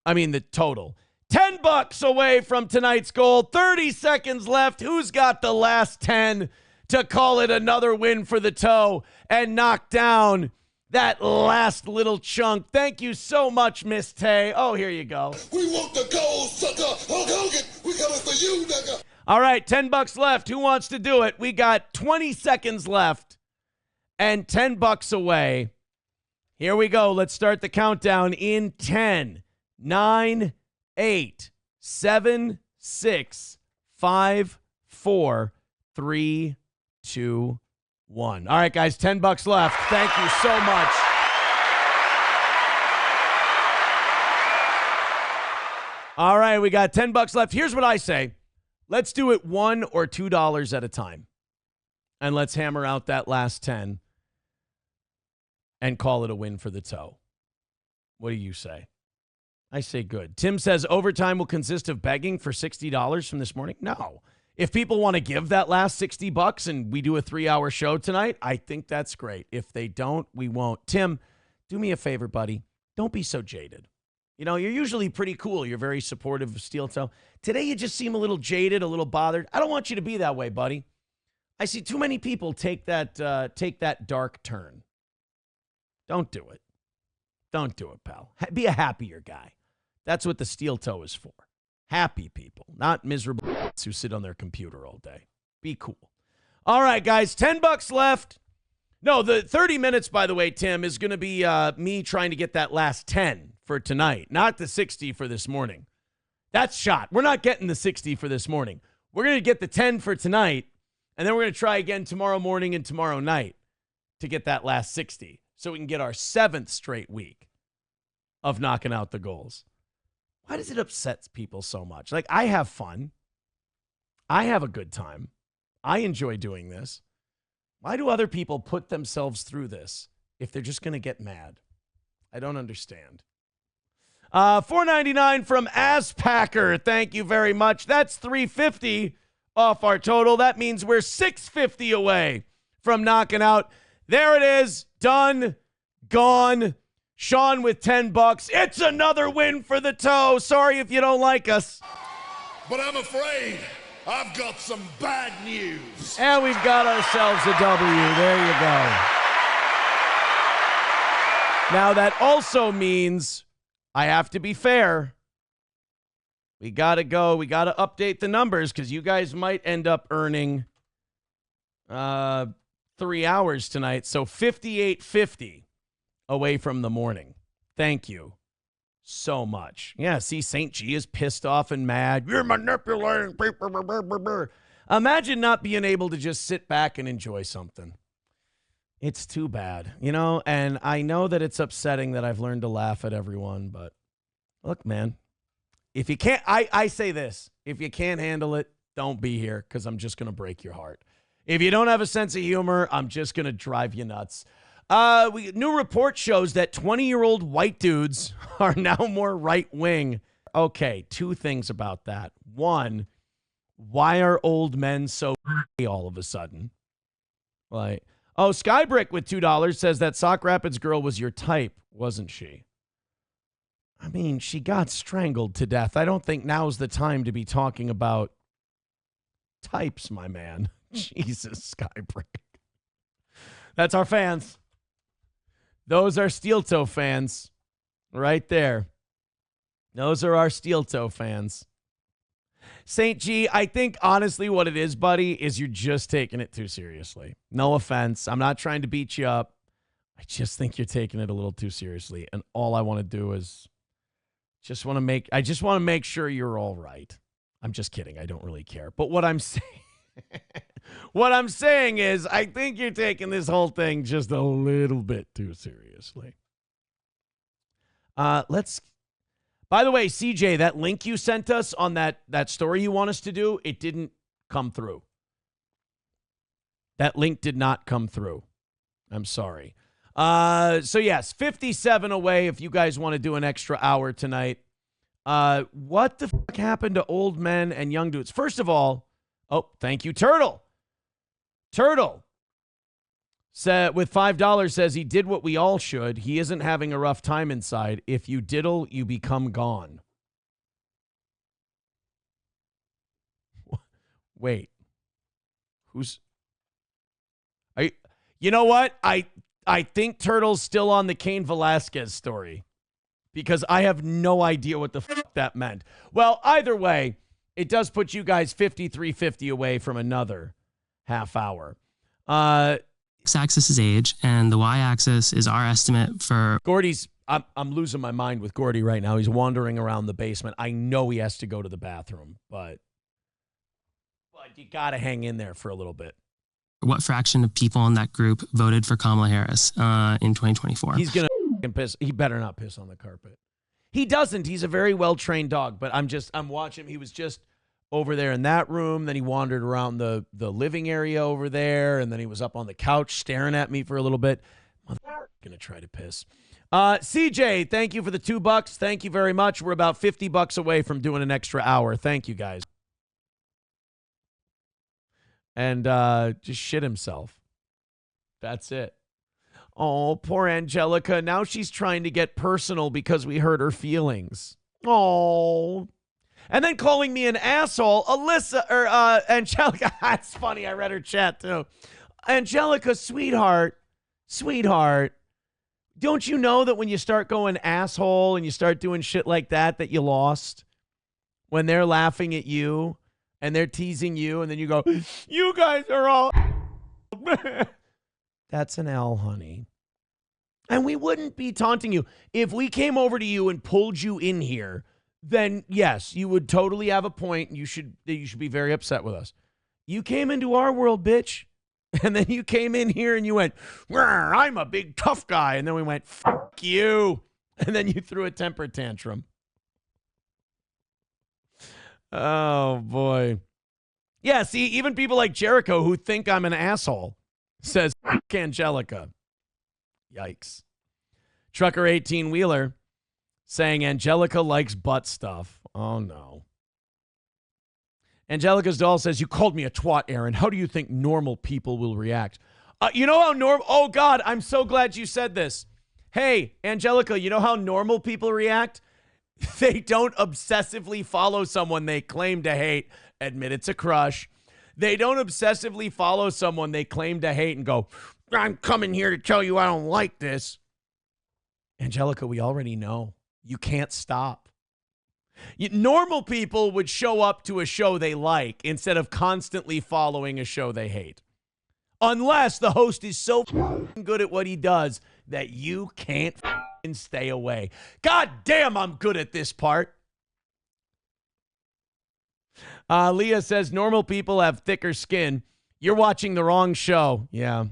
The total. $10 away from tonight's goal. 30 seconds left. Who's got the last 10 to call it another win for the toe and knock down that last little chunk. Thank you so much, Miss Tay. Oh, here you go. We want the gold, sucker. Hulk Hogan, we coming for you, nigga. All right, $10 left. Who wants to do it? We got 20 seconds left and $10 away. Here we go. Let's start the countdown in 10, 9, 8, 7, 6, 5, 4, 3, 2, 1. All right, guys, $10 left. Thank you so much. All right, we got $10 left. Here's what I say. Let's do it $1 or $2 at a time. And let's hammer out that last 10 and call it a win for the toe. What do you say? I say good. Tim says overtime will consist of begging for $60 from this morning. No. If people want to give that last $60 and we do a 3-hour show tonight, I think that's great. If they don't, we won't. Tim, do me a favor, buddy. Don't be so jaded. You know, you're usually pretty cool. You're very supportive of Steel Toe. Today, you just seem a little jaded, a little bothered. I don't want you to be that way, buddy. I see too many people take that dark turn. Don't do it. Don't do it, pal. Be a happier guy. That's what the Steel Toe is for. Happy people, not miserable who sit on their computer all day. Be cool. All right, guys, $10 left. No, the 30 minutes, by the way, Tim, is going to be me trying to get that last 10 for tonight, not the 60 for this morning. That's shot. We're not getting the 60 for this morning. We're going to get the 10 for tonight, and then we're going to try again tomorrow morning and tomorrow night to get that last 60 so we can get our 7th straight week of knocking out the goals. Why does it upset people so much? Like, I have fun. I have a good time. I enjoy doing this. Why do other people put themselves through this if they're just going to get mad? I don't understand. $4.99 from Aspacker. Thank you very much. That's $3.50 off our total. That means we're $6.50 away from knocking out. There it is. Done. Gone. Sean with $10. It's another win for the toe. Sorry if you don't like us. But I'm afraid I've got some bad news. And we've got ourselves a W. There you go. Now that also means I have to be fair. We got to go. We got to update the numbers because you guys might end up earning 3 hours tonight. So 58.50 away from the morning. Thank you so much. Yeah, see, St. G is pissed off and mad. You're manipulating people. Imagine not being able to just sit back and enjoy something. It's too bad, you know, and I know that it's upsetting that I've learned to laugh at everyone, but look, man, if you can't, I say this, if you can't handle it, don't be here because I'm just going to break your heart. If you don't have a sense of humor, I'm just going to drive you nuts. New report shows that 20-year-old white dudes are now more right-wing. Okay, 2 things about that. 1, why are old men so all of a sudden? Like, oh, Skybrick with $2 says that Sock Rapids girl was your type, wasn't she? I mean, she got strangled to death. I don't think now's the time to be talking about types, my man. Jesus, Skybrick. That's our fans. Those are Steel Toe fans right there. Those are our Steel Toe fans. St. G, I think honestly what it is, buddy, is you're just taking it too seriously. No offense. I'm not trying to beat you up. I just think you're taking it a little too seriously. And all I want to do is just want to make sure you're all right. I'm just kidding. I don't really care. But what I'm saying what I'm saying is I think you're taking this whole thing just a little bit too seriously. By the way, CJ, that link you sent us on that story you want us to do, it didn't come through. That link did not come through. I'm sorry. So yes, 57 away if you guys want to do an extra hour tonight. What the fuck happened to old men and young dudes? First of all, oh, thank you, Turtle. Turtle said with $5 says he did what we all should. He isn't having a rough time inside. If you diddle, you become gone. Wait. You know what? I think Turtle's still on the Cain Velasquez story because I have no idea what the fuck that meant. Well, either way, it does put you guys 53-50 away from another half hour. X-axis is age, and the y-axis is our estimate for... Gordy's, I'm losing my mind with Gordy right now. He's wandering around the basement. I know he has to go to the bathroom, but you got to hang in there for a little bit. what fraction of people in that group voted for Kamala Harris in 2024. He's going to piss. He better not piss on the carpet. He doesn't. He's a very well-trained dog, but I'm watching him. He was just over there in that room. Then he wandered around the living area over there, and then he was up on the couch staring at me for a little bit. Motherfucker, going to try to piss. CJ, thank you for the $2. Thank you very much. We're about $50 away from doing an extra hour. Thank you, guys. And just shit himself. That's it. Oh, poor Angelica. Now she's trying to get personal because we hurt her feelings. Oh. And then calling me an asshole. Angelica. That's funny. I read her chat too. Angelica, sweetheart. Don't you know that when you start going asshole and you start doing shit like that you lost? When they're laughing at you and they're teasing you and then you go, you guys are all... That's an L, honey. And we wouldn't be taunting you. If we came over to you and pulled you in here, then yes, you would totally have a point. You should be very upset with us. You came into our world, bitch. And then you came in here and you went, I'm a big tough guy. And then we went, fuck you. And then you threw a temper tantrum. Oh, boy. Yeah, see, even people like Jericho who think I'm an asshole says, fuck Angelica. Yikes. Trucker 18-wheeler saying Angelica likes butt stuff. Oh, no. Angelica's doll says, you called me a twat, Aaron. How do you think normal people will react? You know how normal... Oh, God, I'm so glad you said this. Hey, Angelica, you know how normal people react? They don't obsessively follow someone they claim to hate. Admit it's a crush. They don't obsessively follow someone they claim to hate and go, I'm coming here to tell you I don't like this. Angelica, we already know. You can't stop. Normal people would show up to a show they like instead of constantly following a show they hate. Unless the host is so good at what he does that you can't stay away. God damn, I'm good at this part. Leah says, normal people have thicker skin. You're watching the wrong show. Yeah.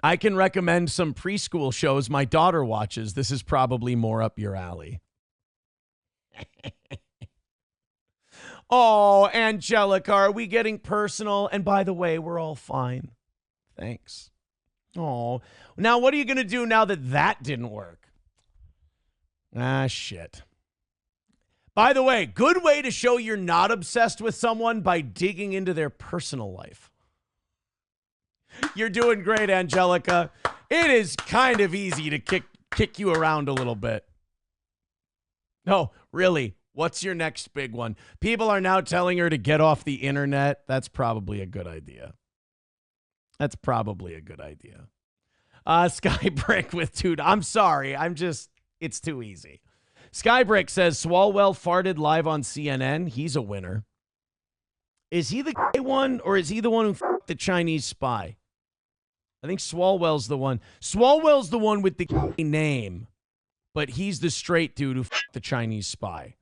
I can recommend some preschool shows my daughter watches. This is probably more up your alley. Oh, Angelica, are we getting personal? And by the way, we're all fine. Thanks. Oh, now what are you going to do now that didn't work? Ah, shit. By the way, good way to show you're not obsessed with someone by digging into their personal life. You're doing great, Angelica. It is kind of easy to kick you around a little bit. No, really, what's your next big one? People are now telling her to get off the internet. That's probably a good idea. Skybrick with two. I'm sorry. It's too easy. Skybrick says Swalwell farted live on CNN. He's a winner. Is he the gay one or is he the one who f***ed the Chinese spy? I think Swalwell's the one. Swalwell's the one with the gay name, but he's the straight dude who f***ed the Chinese spy.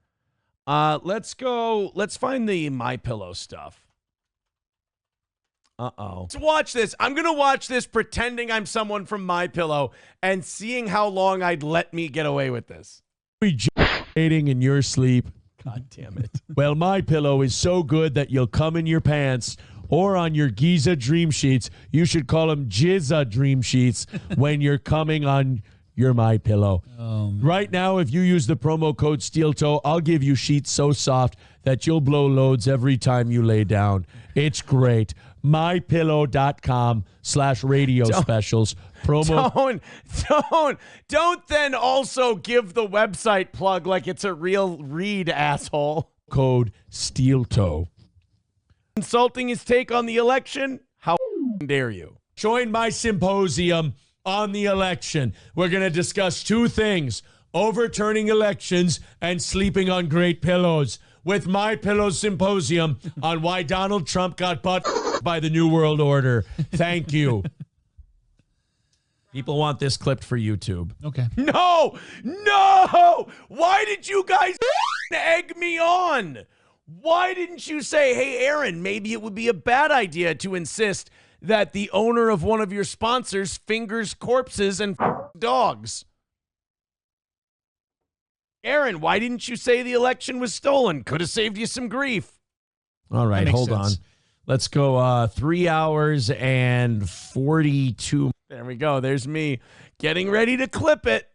Let's go. Let's find the MyPillow stuff. Uh-oh. Let's watch this. I'm going to watch this pretending I'm someone from MyPillow and seeing how long I'd let me get away with this. Ejaculating in your sleep. God damn it. Well, MyPillow is so good that you'll come in your pants or on your Giza dream sheets. You should call them Jizza dream sheets when you're coming on your MyPillow. Right now, if you use the promo code SteelToe, I'll give you sheets so soft that you'll blow loads every time you lay down. It's great. MyPillow.com/radio specials. Promo. Don't then also give the website plug like it's a real read, asshole. Code SteelToe. Insulting his take on the election? How dare you? Join my symposium on the election. We're going to discuss two things: overturning elections and sleeping on great pillows, with My Pillow Symposium on why Donald Trump got butt by the New World Order. Thank you. People want this clipped for YouTube. Okay. No! Why did you guys egg me on? Why didn't you say, hey, Aaron, maybe it would be a bad idea to insist that the owner of one of your sponsors fingers corpses and dogs? Aaron, why didn't you say the election was stolen? Could have saved you some grief. All right, hold sense. on. Let's go 3 hours and 42. There we go. There's me getting ready to clip it.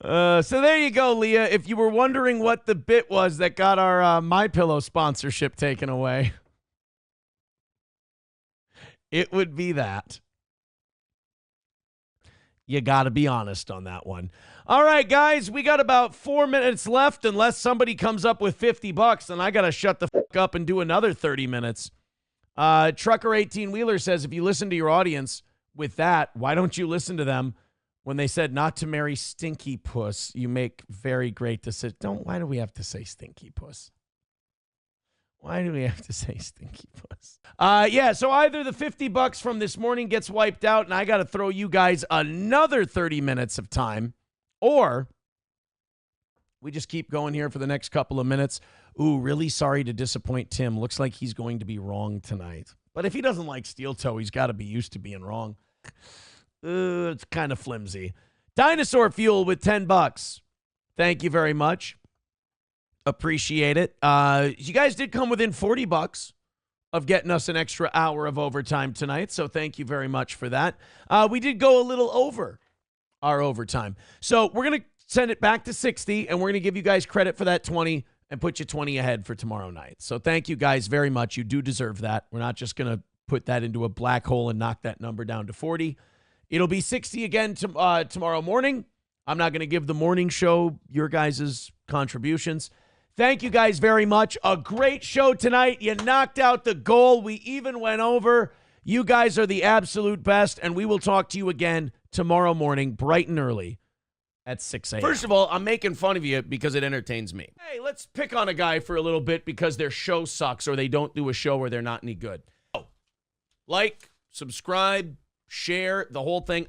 So there you go, Leah. If you were wondering what the bit was that got our MyPillow sponsorship taken away, it would be that. You got to be honest on that one. All right, guys, we got about 4 minutes left unless somebody comes up with $50, and I got to shut the fuck up and do another 30 minutes. Trucker 18-Wheeler says, if you listen to your audience with that, why don't you listen to them when they said not to marry Stinky Puss? You make very great decisions. Why do we have to say Stinky Puss? Why do we have to say Stinky Puss? Yeah, so either the $50 from this morning gets wiped out and I got to throw you guys another 30 minutes of time, or we just keep going here for the next couple of minutes. Ooh, really sorry to disappoint Tim. Looks like he's going to be wrong tonight. But if he doesn't like steel toe, he's got to be used to being wrong. It's kind of flimsy. Dinosaur Fuel with $10. Thank you very much. Appreciate it. You guys did come within $40 of getting us an extra hour of overtime tonight, so thank you very much for that. We did go a little over our overtime. So we're going to send it back to 60, and we're going to give you guys credit for that 20 and put you 20 ahead for tomorrow night. So thank you guys very much. You do deserve that. We're not just going to put that into a black hole and knock that number down to 40. It'll be 60 again tomorrow morning. I'm not going to give the morning show your guys' contributions. Thank you guys very much. A great show tonight. You knocked out the goal. We even went over. You guys are the absolute best, and we will talk to you again tomorrow morning, bright and early at 6 a.m. First of all, I'm making fun of you because it entertains me. Hey, let's pick on a guy for a little bit because their show sucks or they don't do a show where they're not any good. Like, subscribe, share, the whole thing.